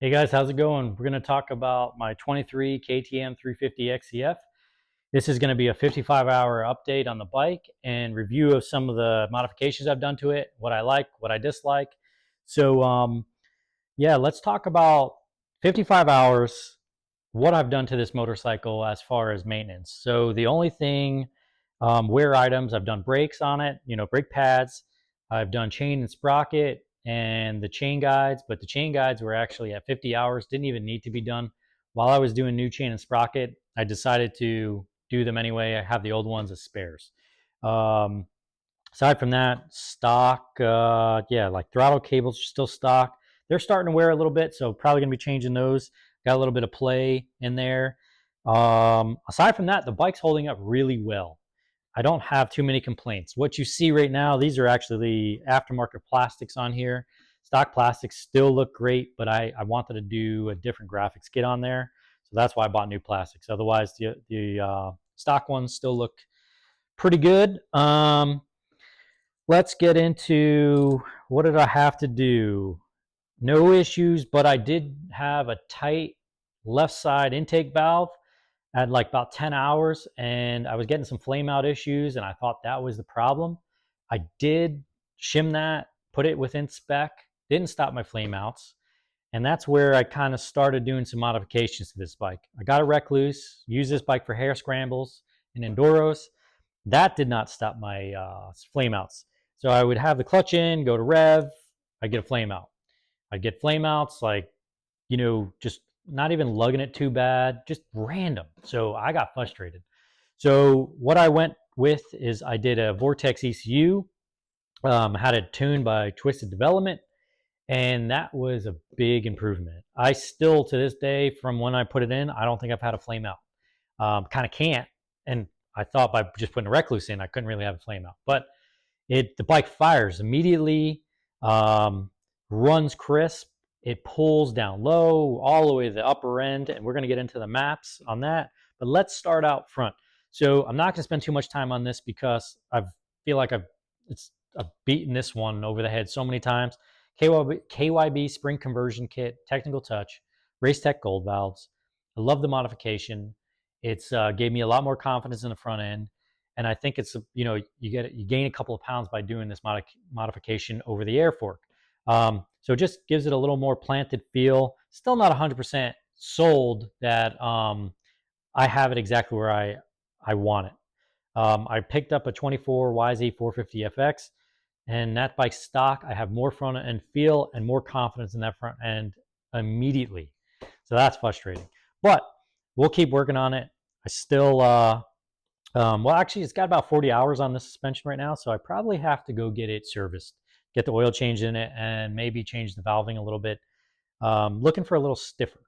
Hey guys, how's it going? We're going to talk about my 23 KTM 350 XCF. This is going to be a 55-hour update on the bike and review of some of the modifications I've done to it, what I like, what I dislike. So, yeah, let's talk about 55 hours, what I've done to this motorcycle as far as maintenance. So the only thing, wear items, I've done brakes on it, brake pads. I've done chain and sprocket and the chain guides, but the chain guides were actually at 50 hours, didn't even need to be done. While I was doing new chain and sprocket, I decided to do them anyway. I have the old ones as spares. Um, Aside from that, stock, yeah, like throttle cables are still stock. They're starting to wear a little bit, so probably going to be changing those. Got a little bit of play in there. Aside from that, the bike's holding up really well. I don't have too many complaints. What you see right now, these are actually aftermarket plastics on here. Stock plastics still look great, but I wanted to do a different graphics kit on there. So that's why I bought new plastics. Otherwise, the stock ones still look pretty good. Let's get into what did I have to do. No issues, but I did have a tight left side intake valve at like about 10 hours, and I was getting some flame out issues, and I thought that was the problem. I did shim that, put it within spec, didn't stop my flame outs, and that's where I kind of started doing some modifications to this bike. I got a Recluse, used this bike for hair scrambles and enduros. That did not stop my flame outs. So I would have the clutch in, go to rev, I'd get a flame out. I'd get flame outs like, just not even lugging it too bad, just random. So I got frustrated. So what I went with is I did a Vortex ECU, had it tuned by Twisted Development, and that was a big improvement. I still, to this day, from when I put it in, I don't think I've had a flame out. Kind of can't, and I thought by just putting a Recluse in, I couldn't really have a flame out. But the bike fires immediately, runs crisp. It pulls down low all the way to the upper end, and we're going to get into the maps on that. But let's start out front. So I'm not going to spend too much time on this because I feel like I've beaten this one over the head so many times. KYB spring conversion kit, technical touch, Race Tech gold valves. I love the modification. It's gave me a lot more confidence in the front end, and I think it's you gain a couple of pounds by doing this modification over the air fork. So it just gives it a little more planted feel. Still not 100% sold that I have it exactly where I want it. I picked up a 24 YZ 450 FX, and that bike's stock. I have more front end feel and more confidence in that front end immediately. So that's frustrating. But we'll keep working on it. I still, well, actually, it's got about 40 hours on the suspension right now, so I probably have to go get it serviced, get the oil changed in it, and maybe change the valving a little bit. Looking for a little stiffer.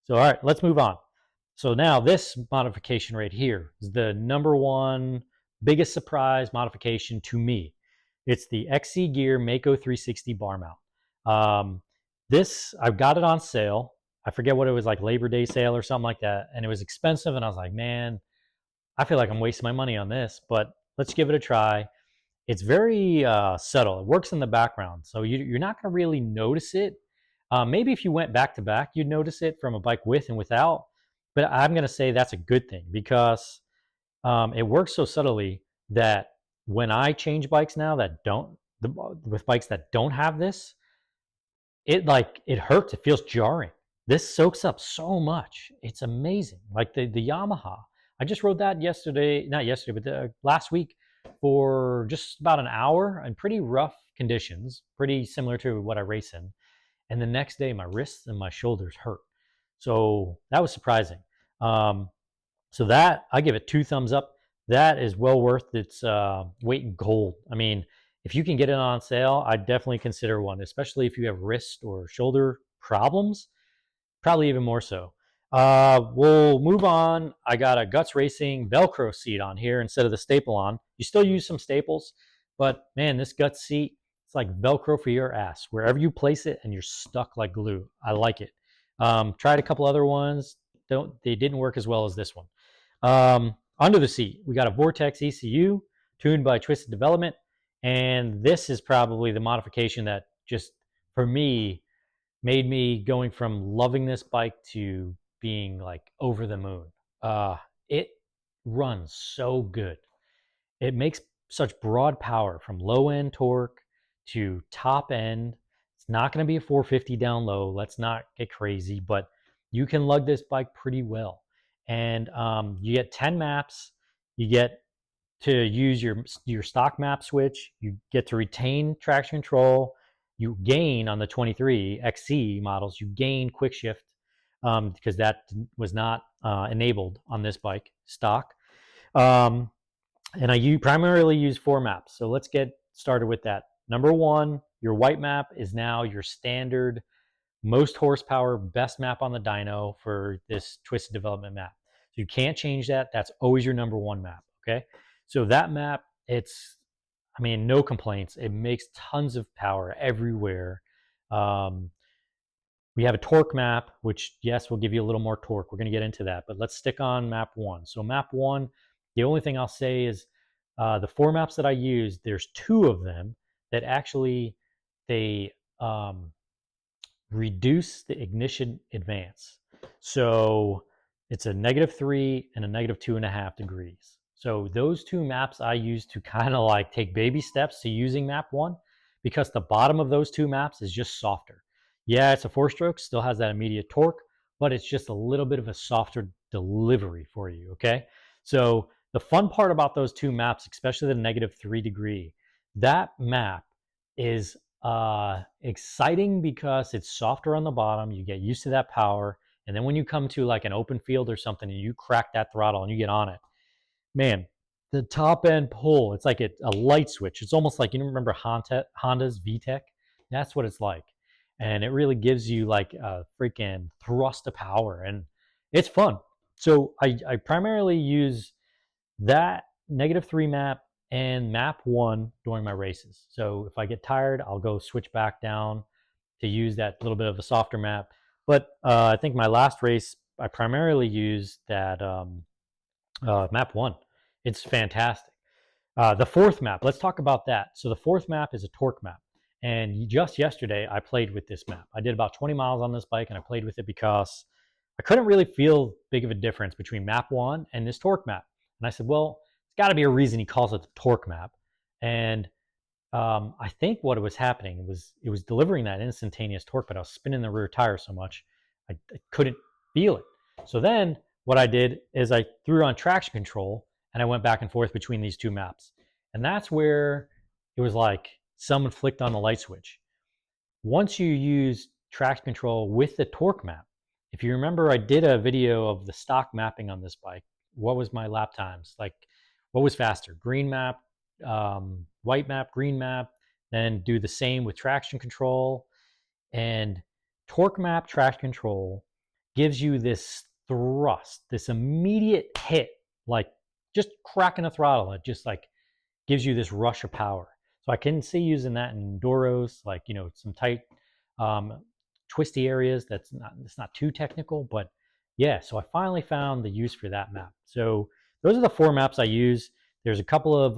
So, all right, let's move on. So now this modification right here is the number one biggest surprise modification to me. It's the XC Gear Mako 360 bar mount. This, I've got it on sale. I forget what it was, like Labor Day sale or something like that. And it was expensive. And I was like, man, I feel like I'm wasting my money on this, but let's give it a try. It's very subtle. It works in the background. So you're not going to really notice it. Maybe if you went back to back, you'd notice it from a bike with and without. But I'm going to say that's a good thing because it works so subtly that when I change bikes now with bikes that don't have this, it hurts. It feels jarring. This soaks up so much. It's amazing. Like the Yamaha. I just rode that not yesterday, but last week for just about an hour in pretty rough conditions, pretty similar to what I race in. And the next day, my wrists and my shoulders hurt. So that was surprising. So that, I give it 2 thumbs up. That is well worth its weight in gold. I mean, if you can get it on sale, I'd definitely consider one, especially if you have wrist or shoulder problems, probably even more so. We'll move on. I got a Guts Racing Velcro seat on here instead of the staple on. You still use some staples, but man, this Guts seat, it's like Velcro for your ass. Wherever you place it and you're stuck like glue. I like it. Tried a couple other ones. They didn't work as well as this one. Under the seat, we got a Vortex ECU tuned by Twisted Development. And this is probably the modification that just, for me, made me going from loving this bike to being like over the moon. It runs so good. It makes such broad power from low end torque to top end. It's not going to be a 450 down low. Let's not get crazy, but you can lug this bike pretty well. And you get 10 maps. You get to use your stock map switch. You get to retain traction control. You gain on the 23 XC models. You gain quick shift because that was not enabled on this bike stock. And I primarily use 4 maps. So let's get started with that. Number 1, your white map is now your standard, most horsepower, best map on the dyno for this twisted development map. So you can't change that. That's always your number 1 map. Okay. So that map, no complaints. It makes tons of power everywhere. We have a torque map, which, yes, will give you a little more torque. We're going to get into that, but let's stick on map 1. So map 1, the only thing I'll say is the 4 maps that I use, there's 2 of them that actually they reduce the ignition advance. So it's a -3 and a -2.5 degrees. So those 2 maps I use to kind of like take baby steps to using map 1, because the bottom of those 2 maps is just softer. Yeah, it's a 4-stroke, still has that immediate torque, but it's just a little bit of a softer delivery for you, okay? So the fun part about those 2 maps, especially the -3 degree, that map is exciting because it's softer on the bottom. You get used to that power. And then when you come to like an open field or something and you crack that throttle and you get on it, man, the top end pull, it's like a light switch. It's almost like, you remember Honda's VTEC? That's what it's like. And it really gives you like a freaking thrust of power, and it's fun. So I primarily use that -3 map and map 1 during my races. So if I get tired, I'll go switch back down to use that little bit of a softer map. But I think my last race, I primarily used that map 1. It's fantastic. The 4th map, let's talk about that. So the 4th map is a torque map. And just yesterday, I played with this map. I did about 20 miles on this bike, and I played with it because I couldn't really feel big of a difference between map 1 and this torque map. And I said, well, it's got to be a reason he calls it the torque map. And I think what was happening was it was delivering that instantaneous torque, but I was spinning the rear tire so much I couldn't feel it. So then what I did is I threw on traction control and I went back and forth between these 2 maps. And that's where it was like someone flicked on the light switch. Once you use traction control with the torque map, if you remember, I did a video of the stock mapping on this bike. What was my lap times? Like, what was faster? Green map, white map, green map, then do the same with traction control. And torque map traction control gives you this thrust, this immediate hit, like just cracking a throttle. It just like gives you this rush of power. So I can see using that in enduros, like, some tight, twisty areas. It's not too technical, but yeah. So I finally found the use for that map. So those are the 4 maps I use. There's a couple of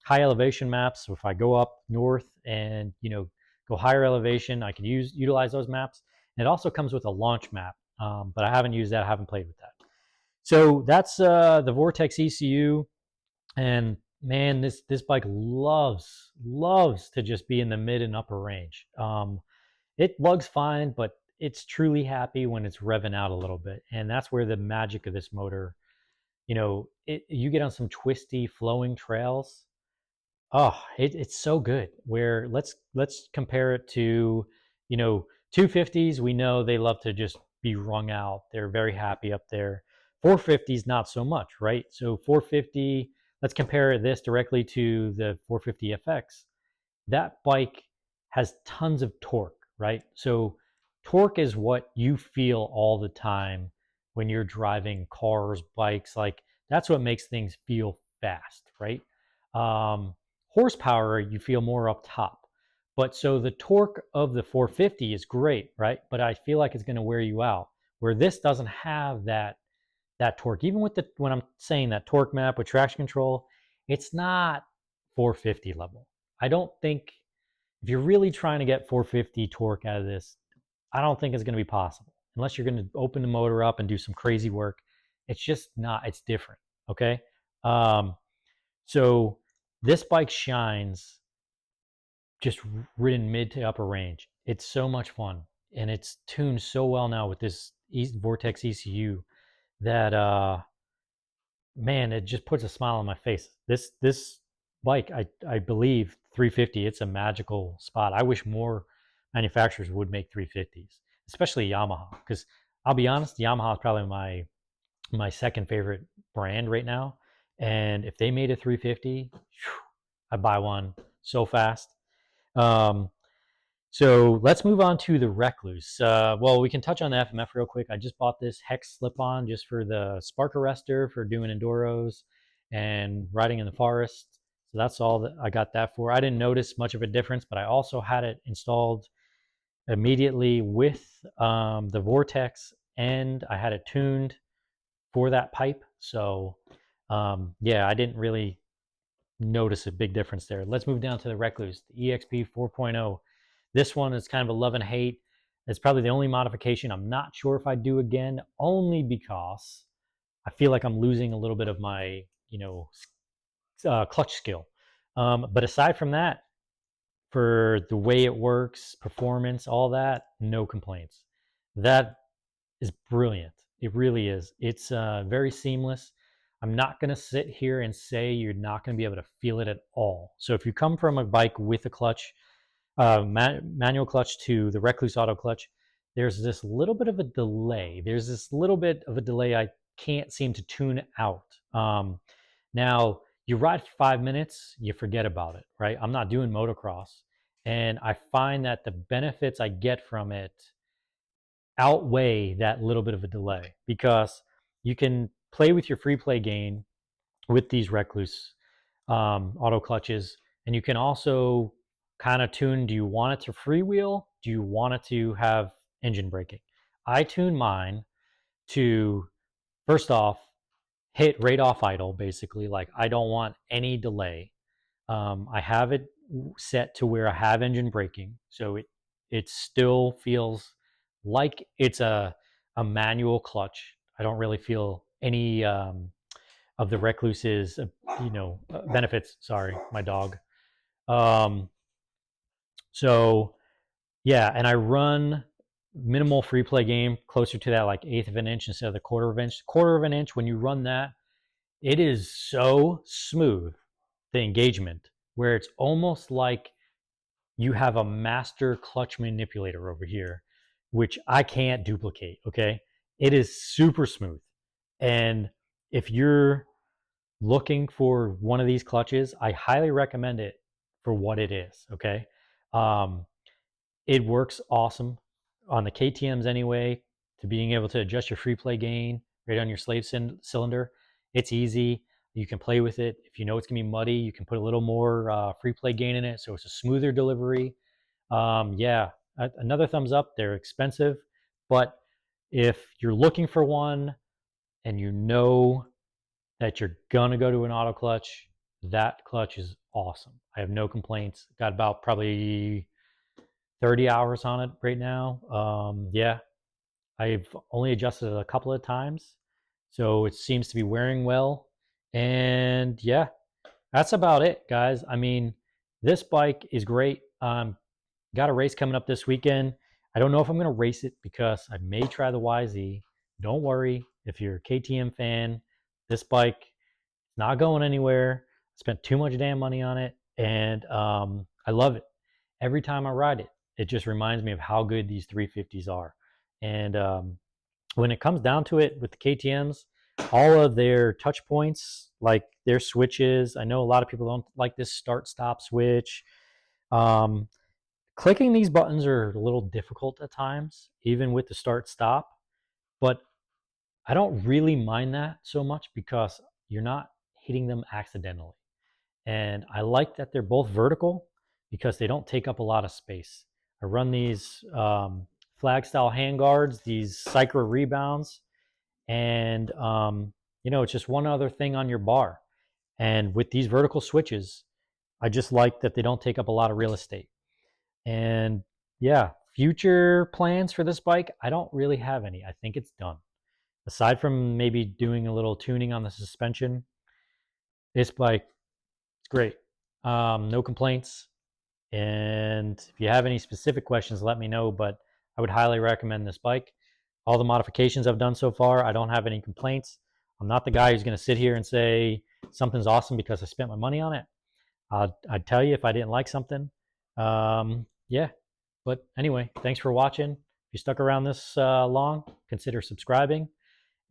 high elevation maps. So if I go up north and go higher elevation, I can utilize those maps. And it also comes with a launch map, but I haven't used that. I haven't played with that. So that's the Vortex ECU, and man, this bike loves to just be in the mid and upper range. It lugs fine, but it's truly happy when it's revving out a little bit, and that's where the magic of this motor. You get on some twisty, flowing trails. Oh, it's so good. Where let's compare it to 250s. We know they love to just be wrung out. They're very happy up there. 450s not so much, right? So 450. Let's compare this directly to the 450 FX. That bike has tons of torque, right? So torque is what you feel all the time when you're driving cars, bikes. Like, that's what makes things feel fast, right? Horsepower, you feel more up top. But so the torque of the 450 is great, right? But I feel like it's going to wear you out. Where this doesn't have that torque. Even with when I'm saying that torque map with traction control, it's not 450 level. I don't think, if you're really trying to get 450 torque out of this, I don't think it's going to be possible unless you're going to open the motor up and do some crazy work. It's just not. It's different. Okay. Um, so this bike shines just ridden mid to upper range. It's so much fun, and it's tuned so well now with this Vortex ECU that man, it just puts a smile on my face. This bike, I believe 350. It's a magical spot. I wish more manufacturers would make 350s, especially Yamaha, because I'll be honest, Yamaha is probably my second favorite brand right now. And if they made a 350, I'd buy one so fast. Um, so let's move on to the Recluse. Well, we can touch on the FMF real quick. I just bought this hex slip-on just for the spark arrestor for doing enduros and riding in the forest. So that's all that I got that for. I didn't notice much of a difference, but I also had it installed immediately with the Vortex, and I had it tuned for that pipe. So yeah, I didn't really notice a big difference there. Let's move down to the Recluse, the EXP 4.0. This one is kind of a love and hate. It's probably the only modification I'm not sure if I do again, only because I feel like I'm losing a little bit of my, clutch skill. But aside from that, for the way it works, performance, all that, no complaints. That is brilliant. It really is. It's very seamless. I'm not going to sit here and say you're not going to be able to feel it at all. So if you come from a bike with a clutch, manual clutch to the Recluse auto clutch, there's this little bit of a delay. There's this little bit of a delay I can't seem to tune out. Now, you ride for 5 minutes, you forget about it, right? I'm not doing motocross. And I find that the benefits I get from it outweigh that little bit of a delay, because you can play with your free play gain with these Recluse auto clutches, and you can also kind of tune, do you want it to freewheel, do you want it to have engine braking? I tune mine to, first off, hit right off idle, basically. Like, I don't want any delay. I have it set to where I have engine braking, so it still feels like it's a manual clutch. I don't really feel any of the Recluse's benefits. Sorry, my dog. Um, so yeah, and I run minimal free play game closer to that like eighth of an inch instead of the quarter of an inch. Quarter of an inch, when you run that, it is so smooth, the engagement, where it's almost like you have a master clutch manipulator over here, which I can't duplicate. Okay. It is super smooth. And if you're looking for one of these clutches, I highly recommend it for what it is. Okay. Um, it works awesome on the KTMs anyway, to being able to adjust your free play gain right on your slave cylinder. It's easy. You can play with it. If you know it's going to be muddy, you can put a little more free play gain in it, so it's a smoother delivery. Yeah, another thumbs up. They're expensive, but if you're looking for one and you know that you're going to go to an auto clutch, that clutch is awesome. I have no complaints. Got about probably 30 hours on it right now. Yeah, I've only adjusted it a couple of times, so it seems to be wearing well. And yeah, that's about it, guys. I mean, this bike is great. Got a race coming up this weekend. I don't know if I'm going to race it because I may try the YZ. Don't worry, if you're a KTM fan, this bike is not going anywhere. I spent too much damn money on it, and I love it. Every time I ride it, it just reminds me of how good these 350s are. And when it comes down to it with the KTMs, all of their touch points, like their switches, I know a lot of people don't like this start stop switch. Clicking these buttons are a little difficult at times, even with the start stop, but I don't really mind that so much because you're not hitting them accidentally. And I like that they're both vertical because they don't take up a lot of space. I run these flag style handguards, these Cycler rebounds, and it's just one other thing on your bar. And with these vertical switches, I just like that they don't take up a lot of real estate. And yeah, future plans for this bike, I don't really have any. I think it's done. Aside from maybe doing a little tuning on the suspension, this bike, it's great. No complaints. And if you have any specific questions, let me know. But I would highly recommend this bike. All the modifications I've done so far, I don't have any complaints. I'm not the guy who's going to sit here and say something's awesome because I spent my money on it. I'd tell you if I didn't like something. Yeah. But anyway, thanks for watching. If you stuck around this long, consider subscribing.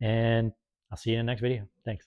And I'll see you in the next video. Thanks.